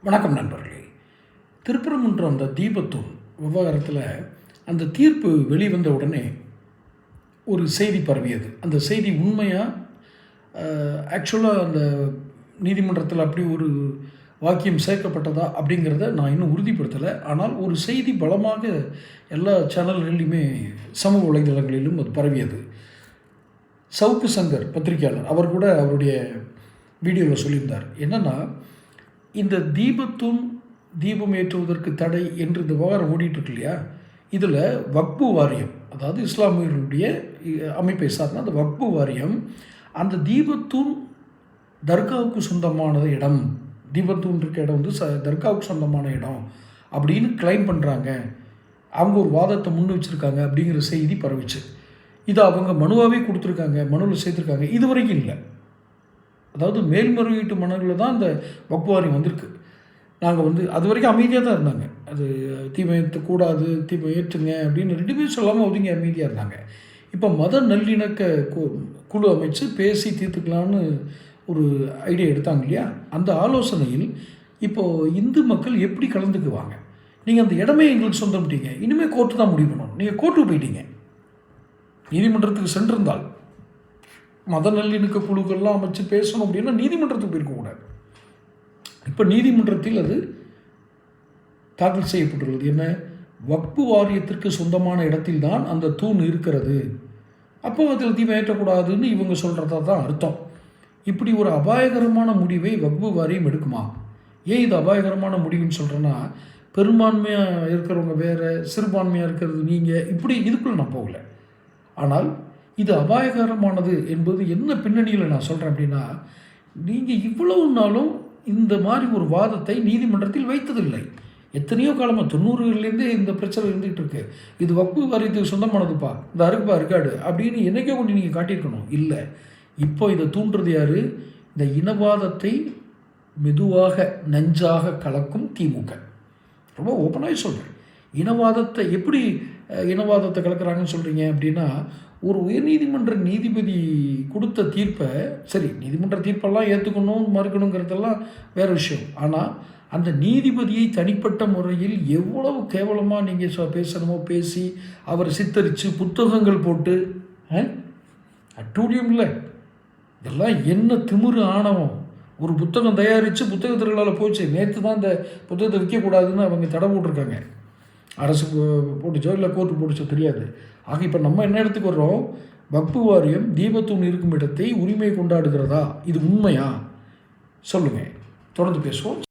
வணக்கம் நண்பர்களே. திருப்பரங்குன்றம் அந்த தீபத்தூண் விவகாரத்தில் அந்த தீர்ப்பு வெளிவந்த உடனே ஒரு செய்தி பரவியது. அந்த செய்தி உண்மையாக ஆக்சுவலாக அந்த நீதிமன்றத்தில் அப்படி ஒரு வாக்கியம் சேர்க்கப்பட்டதா அப்படிங்கிறத நான் இன்னும் உறுதிப்படுத்தலை. ஆனால் ஒரு செய்தி பலமாக எல்லா சேனல்களிலுமே சமூக வலைதளங்களிலும் அது பரவியது. சவுக்கு சங்கர் பத்திரிகையாளர் அவர் கூட அவருடைய வீடியோவில் சொல்லியிருந்தார். என்னென்னா, இந்த தீபத்தூண் தீபம் ஏற்றுவதற்கு தடை என்று இந்த விவகாரம் ஓடிட்டுருக்கு இல்லையா, இதில் வக்பு வாரியம், அதாவது இஸ்லாமியர்களுடைய அமைப்பை சார்ந்த அந்த வக்பு வாரியம் அந்த தீபத்தூண் தர்காவுக்கு சொந்தமான இடம், தீபத்தூண் இருக்க இடம் வந்து தர்காவுக்கு சொந்தமான இடம் அப்படின்னு கிளைம் பண்ணுறாங்க. அவங்க ஒரு வாதத்தை முன் வச்சுருக்காங்க அப்படிங்கிற செய்தி பரவிச்சு. இதை அவங்க மனுவாகவே கொடுத்துருக்காங்க, மனுவில் சேர்த்துருக்காங்க. இது வரைக்கும் இல்லை. அதாவது மேல்முறையீட்டு மனுவில் தான் அந்த வக்பு வாரியம் வந்திருக்கு. நாங்கள் வந்து அது வரைக்கும் அமைதியாக தான் இருந்தாங்க. அது தீமை ஏற்றக்கூடாது, தீமை ஏற்றுங்க அப்படின்னு 2 பேரும் சொல்லாமல் ஒதுங்கி அமைதியாக இருந்தாங்க. இப்போ மத நல்லிணக்க குழு அமைச்சு பேசி தீர்த்துக்கலான்னு ஒரு ஐடியா எடுத்தாங்க இல்லையா, அந்த ஆலோசனையில் இப்போது இந்து மக்கள் எப்படி கலந்துக்குவாங்க? நீங்கள் அந்த இடமே எங்களுக்கு சொந்தம்ட்டீங்க, இனிமேல் கோர்ட்டு தான் முடிவு பண்ணணும். நீங்கள் கோர்ட்டுக்கு போயிட்டீங்க. நீதிமன்றத்துக்கு சென்றிருந்தால் மத நல்லிணக்க குழுக்கள்லாம் அமைச்சு பேசணும் அப்படின்னா நீதிமன்றத்துக்கு போயிருக்கக்கூடாது. இப்போ நீதிமன்றத்தில் அது தாக்கல் செய்யப்பட்டுள்ளது. என்ன, வக்பு வாரியத்திற்கு சொந்தமான இடத்தில் தான் அந்த தூண் இருக்கிறது, அப்போ அதில் தீமை ஏற்றக்கூடாதுன்னு இவங்க சொல்கிறதா தான் அர்த்தம். இப்படி ஒரு அபாயகரமான முடிவை வக்பு வாரியம் எடுக்குமா? ஏன் இது அபாயகரமான முடிவுன்னு சொல்கிறேன்னா, பெரும்பான்மையாக இருக்கிறவங்க வேறு, சிறுபான்மையாக இருக்கிறது நீங்கள், இப்படி இதுக்குள்ளே நான் போகலை. ஆனால் இது அபாயகரமானது என்பது என்ன பின்னணியில் நான் சொல்கிறேன் அப்படின்னா, நீங்கள் இவ்வளவு நாளும் இந்த மாதிரி ஒரு வாதத்தை நீதிமன்றத்தில் வைத்ததில்லை. எத்தனையோ காலமாக 90லேருந்தே இந்த பிரச்சனை இருந்துகிட்டு இருக்கு. இது வக்பு வாரியத்துக்கு சொந்தமானதுப்பா, இந்த அருக்குப்பா இருக்காடு அப்படின்னு என்னைக்கே கொண்டு நீங்கள் காட்டியிருக்கணும். இல்லை, இப்போ இதை தூண்டுறது யார்? இந்த இனவாதத்தை மெதுவாக நஞ்சாக கலக்கும் திமுக. ரொம்ப ஓப்பனாகவே சொல்கிறேன். இனவாதத்தை எப்படி இனவாதத்தை கலக்கிறாங்கன்னு சொல்கிறீங்க அப்படின்னா, ஒரு உயர்நீதிமன்ற நீதிபதி கொடுத்த தீர்ப்பை, சரி நீதிமன்ற தீர்ப்பெல்லாம் ஏற்றுக்கணும் மறுக்கணுங்கிறதெல்லாம் வேறு விஷயம். ஆனால் அந்த நீதிபதியை தனிப்பட்ட முறையில் எவ்வளவு கேவலமாக நீங்கள் பேசணுமோ பேசி அவரை சித்தரித்து புத்தகங்கள் போட்டு அட்டூழியம் இல்லை, இதெல்லாம் என்ன திமிரு ஆணவம். ஒரு புத்தகம் தயாரித்து புத்தக திருவிழாவில் போச்சு. நேற்று தான் இந்த புத்தகத்தை விற்கக்கூடாதுன்னு அவங்க தடை போட்டிருக்காங்க. அரசு போட்டுச்சோ இல்லை கோர்ட்டு போட்டுச்சோ தெரியாது. ஆக இப்போ நம்ம என்ன இடத்துக்கு வர்றோம்? வக்பு வாரியம் தீபத்தூண் இருக்கும் இடத்தை உரிமை கொண்டாடுகிறதா? இது உண்மையா? சொல்லுங்கள், தொடர்ந்து பேசுவோம்.